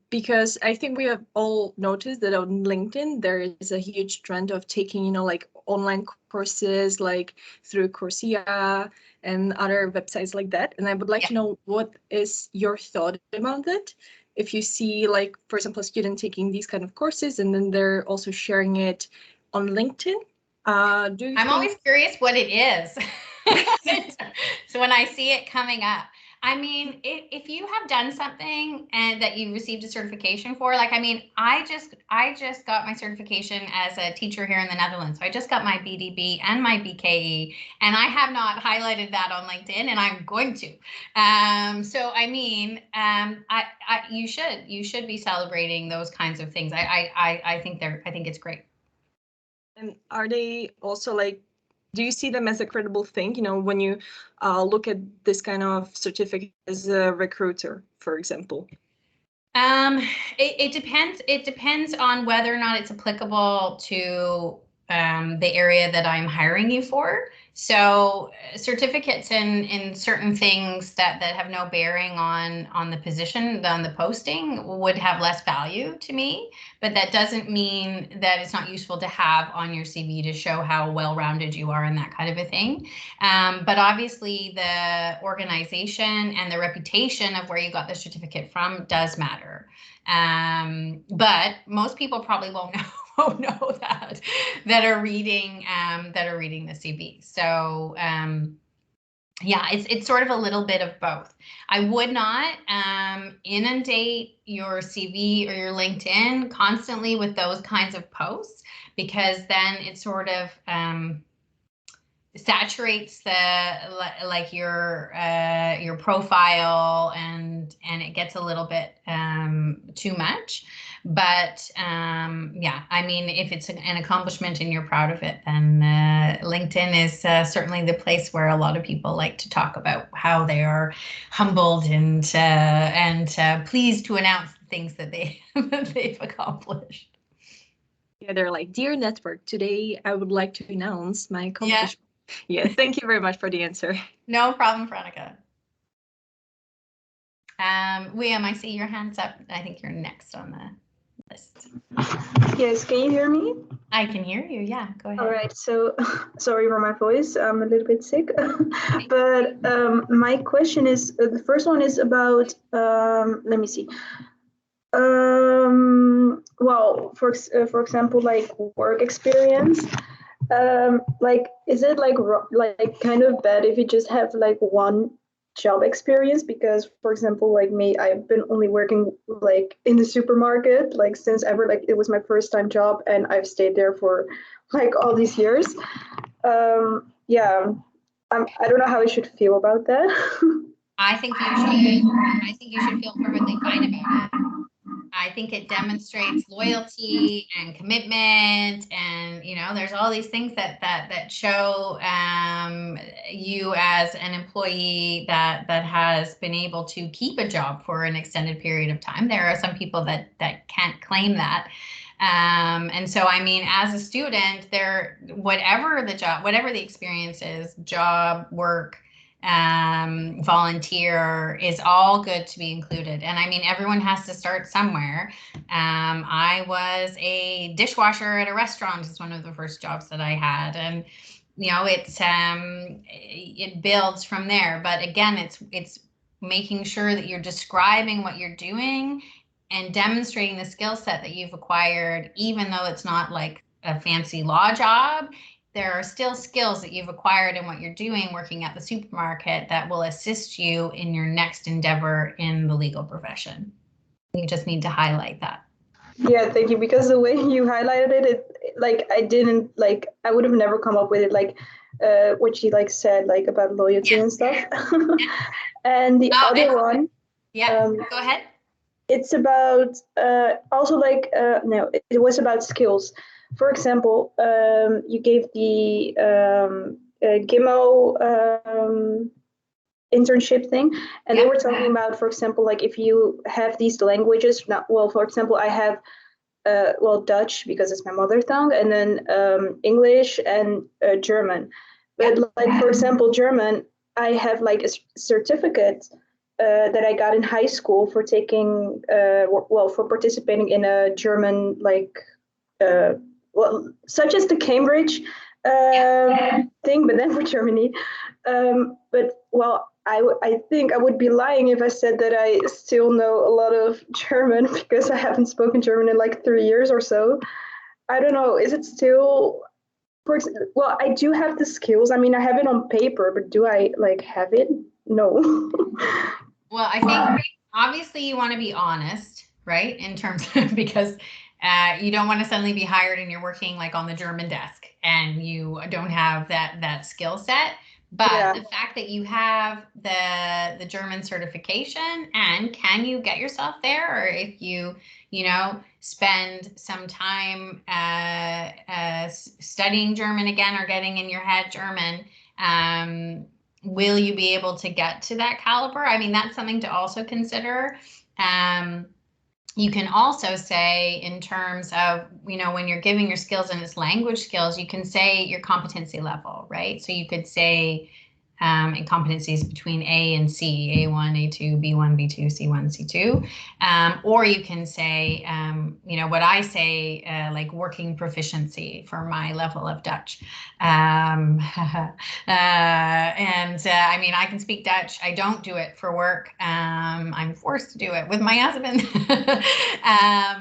Because I think we have all noticed that on LinkedIn, there is a huge trend of taking, like online courses, like through Coursera and other websites like that. And I would like to know, what is your thought about that? If you see, like, for example, a student taking these kind of courses and then they're also sharing it on LinkedIn. I'm always curious what it is. So when I see it coming up, I mean, if you have done something and that you received a certification for, like, I mean, I just got my certification as a teacher here in the Netherlands. So I just got my BDB and my BKE, and I have not highlighted that on LinkedIn, and I'm going to. So I mean, you should be celebrating those kinds of things. I think it's great. And are they also, like, do you see them as a credible thing, when you look at this kind of certificate as a recruiter, for example? It depends. It depends on whether or not it's applicable to the area that I'm hiring you for. So certificates in certain things that have no bearing on the position, on the posting, would have less value to me. But that doesn't mean that it's not useful to have on your CV to show how well-rounded you are and that kind of a thing. But obviously the organization and the reputation of where you got the certificate from does matter. But most people probably won't know that are reading the CV. So yeah, it's sort of a little bit of both. I would not inundate your CV or your LinkedIn constantly with those kinds of posts, because then it sort of saturates like your profile, and it gets a little bit too much. But yeah, I mean, if it's an accomplishment and you're proud of it, then LinkedIn is certainly the place where a lot of people like to talk about how they are humbled and pleased to announce the things that they've accomplished. Yeah, they're like, dear network, today I would like to announce my Yeah. accomplishment. Yeah, thank you very much for the answer. No problem, Veronica. Liam, I see your hands up. I think you're next on the list. Yes, can you hear me? I can hear you. Yeah, go ahead. All right. So, sorry for my voice. I'm a little bit sick. But my question is, the first one is about, let me see. Well, for example, like work experience. Like, is it like kind of bad if you just have like one job experience? Because, for example, like me, I've been only working like in the supermarket like since ever. Like it was my first time job, and I've stayed there for like all these years. Yeah, I don't know how I should feel about that. I think you should feel perfectly fine about it. I think it demonstrates loyalty and commitment, and there's all these things that show you as an employee that has been able to keep a job for an extended period of time. There are some people that can't claim that. And so, I mean, as a student, whatever the experience is, job, work, volunteer, is all good to be included. And I mean, everyone has to start somewhere. I was a dishwasher at a restaurant. It's one of the first jobs that I had, and it builds from there. But again, it's making sure that you're describing what you're doing and demonstrating the skill set that you've acquired, even though it's not like a fancy law job. There are still skills that you've acquired in what you're doing working at the supermarket that will assist you in your next endeavor in the legal profession. You just need to highlight that. Yeah, thank you. Because the way you highlighted it, like I didn't like, I would have never come up with it, like what you like said, like about loyalty and stuff. And the other one, go ahead. It's about also like no, it was about skills. For example, you gave the GIMO internship thing, and they were talking about, for example, like if you have these languages. Not well, for example, I have well, Dutch because it's my mother tongue, and then English and German. But like, for example, German, I have like a certificate that I got in high school for taking, well, for participating in a German, like, well, such as the Cambridge thing, but then for Germany. But well, I think I would be lying if I said that I still know a lot of German because I haven't spoken German in like 3 years or so. I don't know. Is it still? Well, I do have the skills. I mean, I have it on paper, but do I like have it? No. Well, I think obviously you want to be honest, right? In terms of, because you don't want to suddenly be hired and you're working like on the German desk and you don't have that skill set. But the fact that you have the German certification, and can you get yourself there, or if you spend some time studying German again or getting in your head German, will you be able to get to that caliber? I mean, that's something to also consider. You can also say, in terms of, when you're giving your skills and it's language skills, you can say your competency level, right? So you could say in competencies between A and C, A1, A2, B1, B2, C1, C2. Or you can say, what I say, like working proficiency for my level of Dutch. I mean, I can speak Dutch. I don't do it for work. I'm forced to do it with my husband. I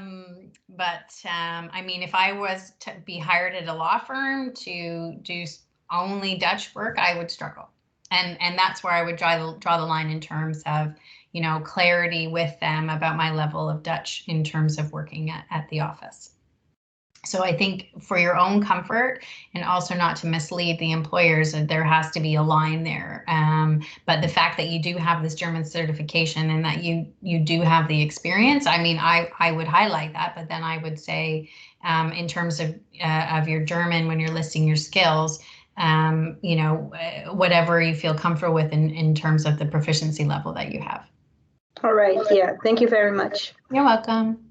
mean, if I was to be hired at a law firm to do only Dutch work, I would struggle. And that's where I would draw the line in terms of, you know, clarity with them about my level of Dutch in terms of working at the office. So I think for your own comfort and also not to mislead the employers, there has to be a line there. But the fact that you do have this German certification and that you do have the experience, I mean, I would highlight that, but then I would say in terms of your German, when you're listing your skills, you know, whatever you feel comfortable with in terms of the proficiency level that you have. All right. Yeah. Thank you very much. You're welcome.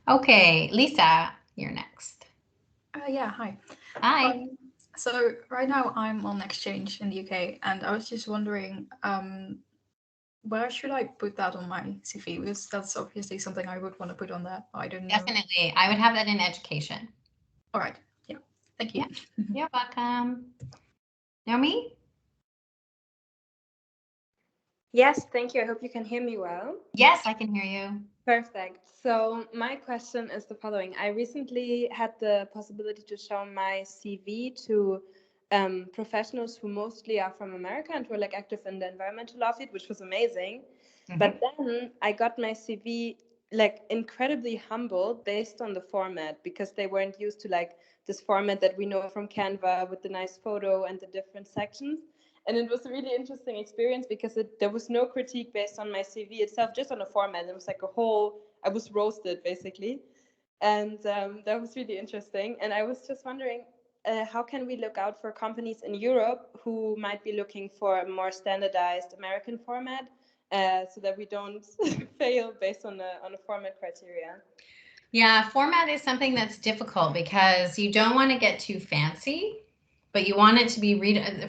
Okay, Lisa, you're next. Yeah, hi. Hi. So right now I'm on exchange in the UK, and I was just wondering, where should I put that on my CV? Because that's obviously something I would want to put on there. I don't know. Definitely. I would have that in education. All right. Yeah. Thank you. Yeah. You're welcome. Naomi? Yes, thank you. I hope you can hear me well. Yes, I can hear you. Perfect. So my question is the following. I recently had the possibility to show my CV to professionals who mostly are from America and who are like active in the environmental law field, which was amazing. Mhm. But then I got my CV like incredibly humbled based on the format, because they weren't used to like this format that we know from Canva with the nice photo and the different sections. And it was a really interesting experience because there was no critique based on my CV itself, just on the format. It was like I was roasted basically. And that was really interesting. And I was just wondering, how can we look out for companies in Europe who might be looking for a more standardized American format, so that we don't fail based on a format criteria? Yeah, format is something that's difficult because you don't want to get too fancy, but you want it to be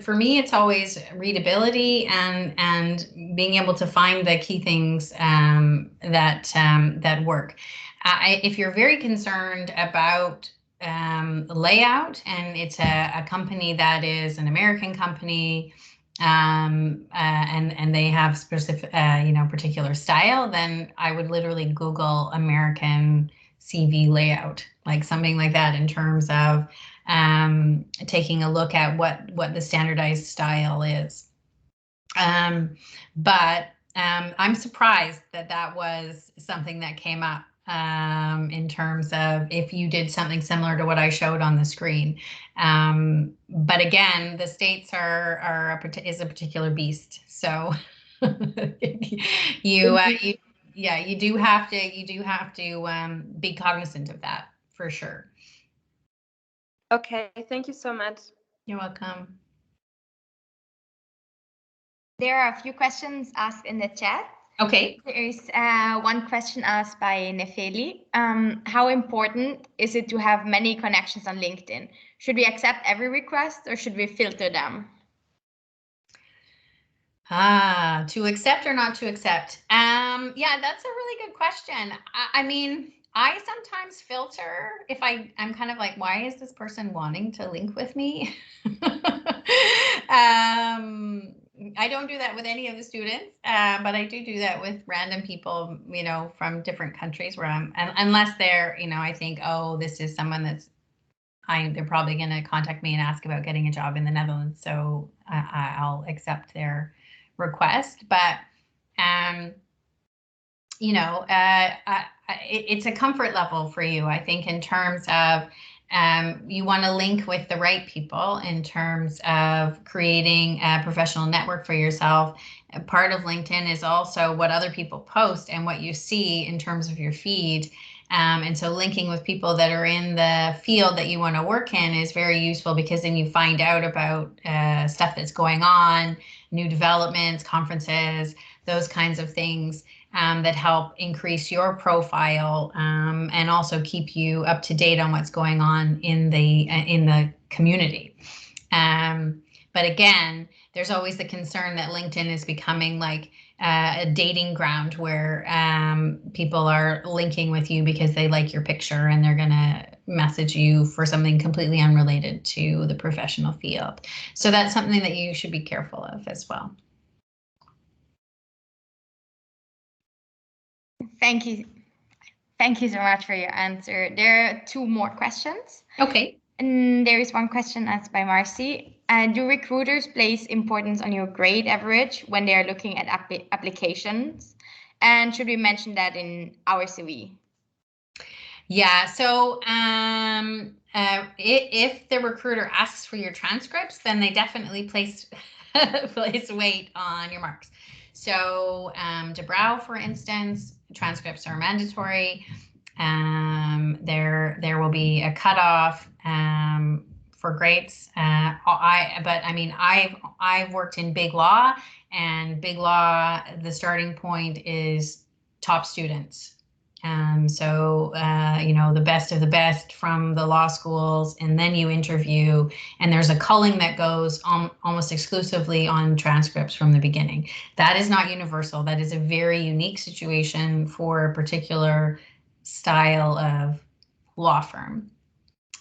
for me, it's always readability and being able to find the key things that work. If you're very concerned about layout, and it's a company that is an American company, and they have specific, you know, particular style, then I would literally Google American CV layout, like something like that, in terms of taking a look at what the standardized style is. But I'm surprised that was something that came up in terms of if you did something similar to what I showed on the screen. But again, the States is a particular beast. So you do have to be cognizant of that for sure. Okay, thank you so much. You're welcome. There are a few questions asked in the chat. Okay. There is one question asked by Nefeli. How important is it to have many connections on LinkedIn? Should we accept every request or should we filter them? To accept or not to accept? Yeah, that's a really good question. I mean, I sometimes filter if I'm kind of like, why is this person wanting to link with me? I don't do that with any of the students, but I do that with random people, you know, from different countries where unless they're, you know, I think, oh, this is someone they're probably going to contact me and ask about getting a job in the Netherlands. So I'll accept their request. But, you know, it's a comfort level for you, I think, in terms of you want to link with the right people in terms of creating a professional network for yourself. Part of LinkedIn is also what other people post and what you see in terms of your feed. And so linking with people that are in the field that you want to work in is very useful, because then you find out about stuff that's going on, new developments, conferences, those kinds of things that help increase your profile and also keep you up to date on what's going on in the community. But again, there's always the concern that LinkedIn is becoming like a dating ground where people are linking with you because they like your picture and they're going to message you for something completely unrelated to the professional field. So that's something that you should be careful of as well. Thank you. Thank you so much for your answer. There are two more questions. Okay. And there is one question asked by Marcy. And do recruiters place importance on your grade average when they are looking at applications? And should we mention that in our CV? Yeah, so if the recruiter asks for your transcripts, then they definitely place weight on your marks. So DeBrow, for instance, transcripts are mandatory. There will be a cutoff for grades. I've worked in big law, and big law, the starting point is top students. The best of the best from the law schools, and then you interview, and there's a culling that goes almost exclusively on transcripts from the beginning. That is not universal. That is a very unique situation for a particular style of law firm.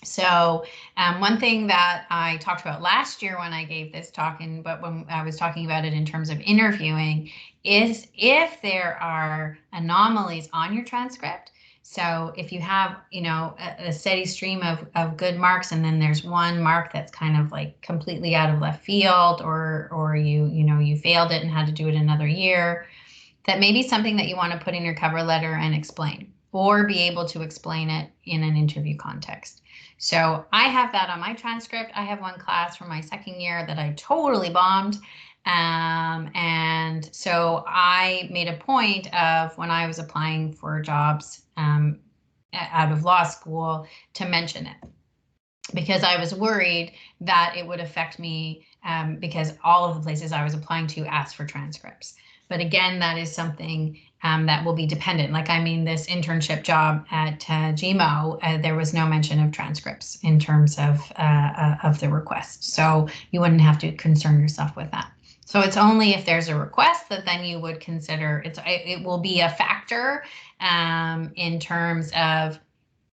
So one thing that I talked about last year when I gave this talk, but when I was talking about it in terms of interviewing, is if there are anomalies on your transcript. So if you have, a steady stream of good marks, and then there's one mark that's kind of like completely out of left field, or you failed it and had to do it another year, that may be something that you want to put in your cover letter and explain, or be able to explain it in an interview context. So I have that on my transcript. I have one class from my second year that I totally bombed. And so I made a point of, when I was applying for jobs out of law school, to mention it, because I was worried that it would affect me, because all of the places I was applying to asked for transcripts. But again, that is something that will be dependent. This internship job at GMO, there was no mention of transcripts in terms of the request. So you wouldn't have to concern yourself with that. So it's only if there's a request that then you would consider it will be a factor in terms of,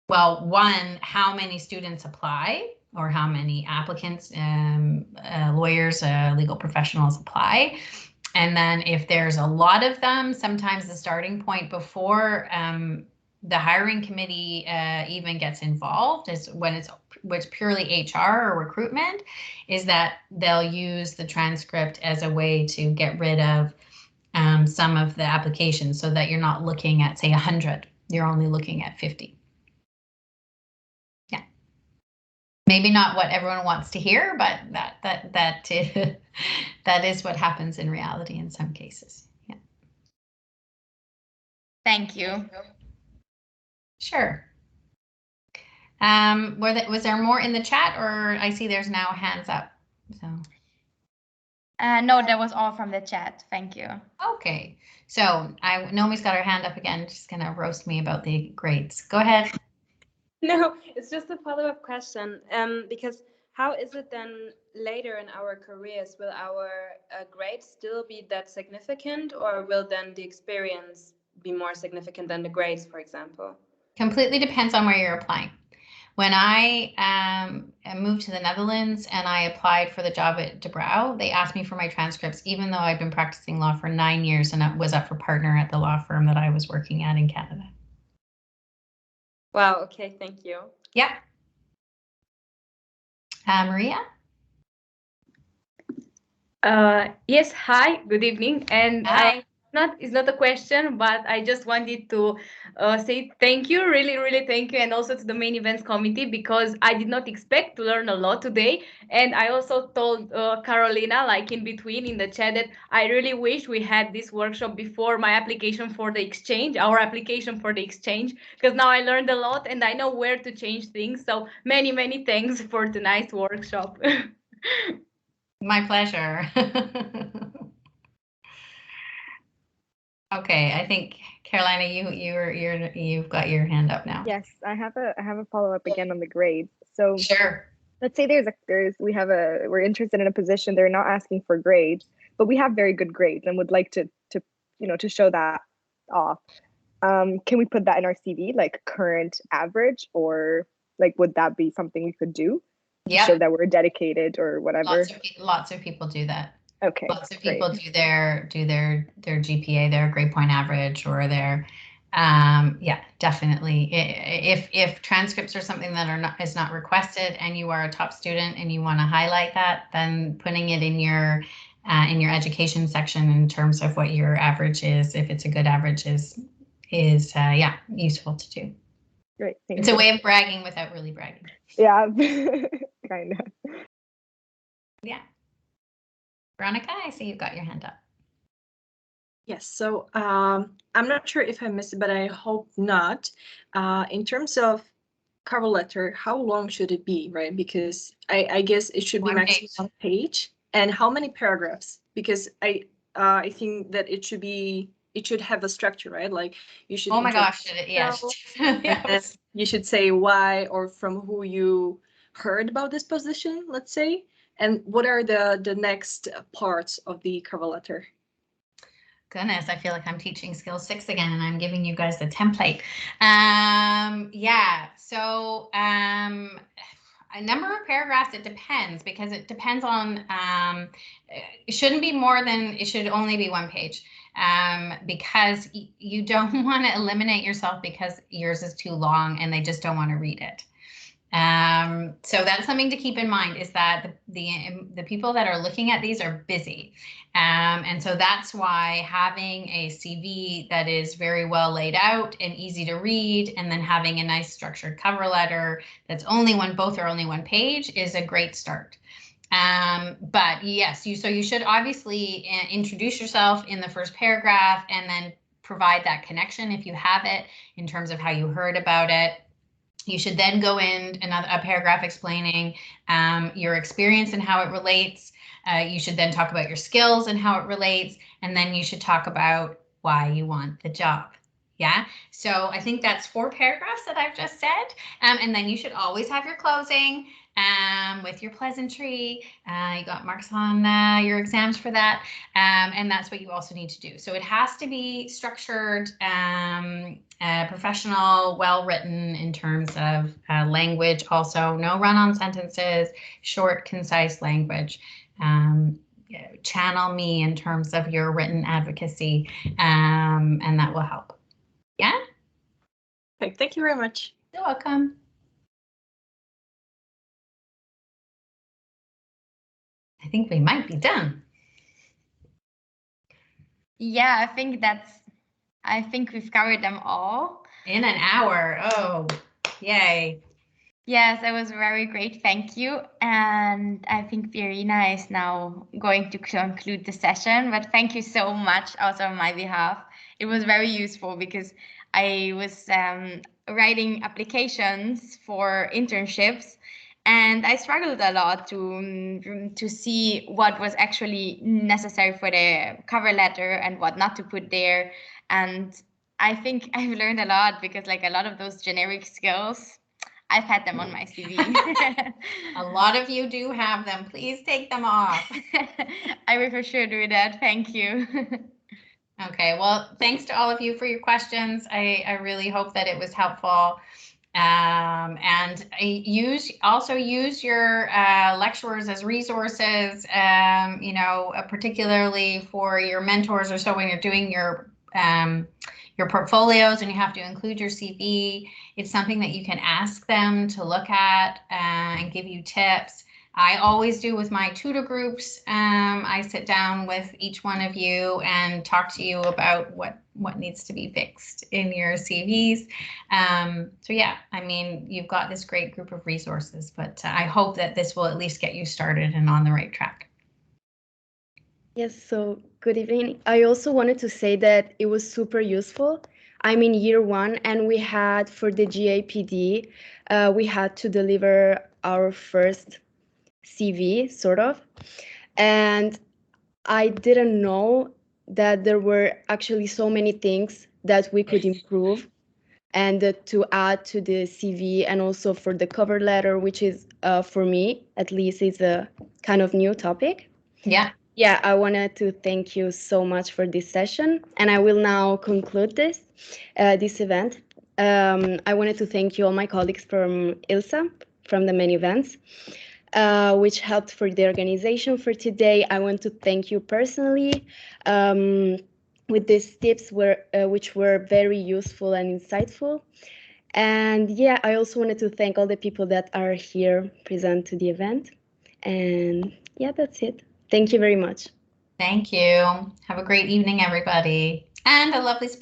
well, one, how many students apply, or how many applicants, lawyers, legal professionals apply. And then if there's a lot of them, sometimes the starting point before the hiring committee even gets involved is when it's purely HR or recruitment, is that they'll use the transcript as a way to get rid of some of the applications, so that you're not looking at, say, 100, you're only looking at 50. Yeah. Maybe not what everyone wants to hear, but that is what happens in reality in some cases. Yeah. Thank you. Sure. Was there more in the chat, or I see there's now hands up? So. No, that was all from the chat. Thank you. Okay. So Nomi's got her hand up again. She's gonna roast me about the grades. Go ahead. No, it's just a follow-up question. Because how is it then later in our careers? Will our grades still be that significant, or will then the experience be more significant than the grades, for example? Completely depends on where you're applying. When I moved to the Netherlands and I applied for the job at DeBrow, they asked me for my transcripts, even though I'd been practicing law for 9 years and I was up for partner at the law firm that I was working at in Canada. Wow, okay, thank you. Yeah. Maria? Yes, hi, good evening. And Hi. it's not a question, but I just wanted to say thank you, really thank you, and also to the main events committee, because I did not expect to learn a lot today. And I also told Carolina, like in between in the chat, that I really wish we had this workshop before my application for the exchange, our application for the exchange, because now I learned a lot and I know where to change things. So many thanks for tonight's workshop. My pleasure. Okay, I think Carolina, you've got your hand up now. Yes, I have a follow-up again on the grades. So Sure. let's say we're interested in a position, they're not asking for grades, but we have very good grades and would like to show that off. Can we put that in our CV, like current average, or like would that be something we could do? Yeah. Show that we're dedicated or whatever. Lots of people do that. Okay. Lots of people do their GPA, their grade point average, or their Yeah, definitely. If transcripts are something that is not requested, and you are a top student and you want to highlight that, then putting it in your education section in terms of what your average is, if it's a good average, is yeah, useful to do. Great, thank It's you. a way of bragging without really bragging. Yeah, kind of. Yeah. Veronica, I see you've got your hand up. Yes, so I'm not sure if I missed it, but I hope not. In terms of cover letter, how long should it be, right? Because I guess it should be maximum 1 page. And how many paragraphs? Because I think that it should have a structure, right? Like you should. Oh my gosh, yes. Yes. You should say why or from who you heard about this position, let's say. And what are the next parts of the cover letter? Goodness, I feel like I'm teaching skills 6 again, and I'm giving you guys the template. Yeah, so a number of paragraphs, it depends, because it depends on, it shouldn't be more than, it should only be 1 page, because you don't want to eliminate yourself because yours is too long and they just don't want to read it. So that's something to keep in mind, is that the people that are looking at these are busy. And so that's why having a CV that is very well laid out and easy to read, and then having a nice structured cover letter that's both are only 1 page, is a great start. But yes, you should obviously introduce yourself in the first paragraph, and then provide that connection if you have it, in terms of how you heard about it. You should then go in a paragraph explaining your experience and how it relates. You should then talk about your skills and how it relates, and then you should talk about why you want the job. Yeah, so I think that's 4 paragraphs that I've just said. And then you should always have your closing with your pleasantry. You got marks on your exams for that. And that's what you also need to do. So it has to be structured, professional, well-written in terms of language. Also, no run-on sentences, short, concise language. Channel me in terms of your written advocacy, and that will help. Yeah? Okay, thank you very much. You're welcome. I think we might be done. Yeah, I think we've covered them all. In an hour. Oh, yay. Yes, it was very great. Thank you. And I think Virina is now going to conclude the session. But thank you so much also on my behalf. It was very useful because I was writing applications for internships, and I struggled a lot to see what was actually necessary for the cover letter and what not to put there. And I think I've learned a lot, because like a lot of those generic skills, I've had them on my CV. A lot of you do have them. Please take them off. I will for sure do that. Thank you. Okay, well, thanks to all of you for your questions. I really hope that it was helpful. And also use your lecturers as resources, particularly for your mentors, or so when you're doing your portfolios and you have to include your CV. It's something that you can ask them to look at and give you tips. I always do with my tutor groups. I sit down with each one of you and talk to you about what needs to be fixed in your CVs. So yeah, I mean, you've got this great group of resources, but I hope that this will at least get you started and on the right track. Yes, so good evening. I also wanted to say that it was super useful. I'm in year 1, and we had, for the GAPD, we had to deliver our first CV, sort of. And I didn't know that there were actually so many things that we could improve and to add to the CV, and also for the cover letter, which is, for me, at least, is a kind of new topic. Yeah. Yeah, I wanted to thank you so much for this session, and I will now conclude this event. I wanted to thank you, all my colleagues from ILSA, from the many events, which helped for the organization for today. I want to thank you personally, with these tips which were very useful and insightful. And yeah, I also wanted to thank all the people that are here present to the event. And yeah, that's it. Thank you very much. Thank you. Have a great evening, everybody, and a lovely spring.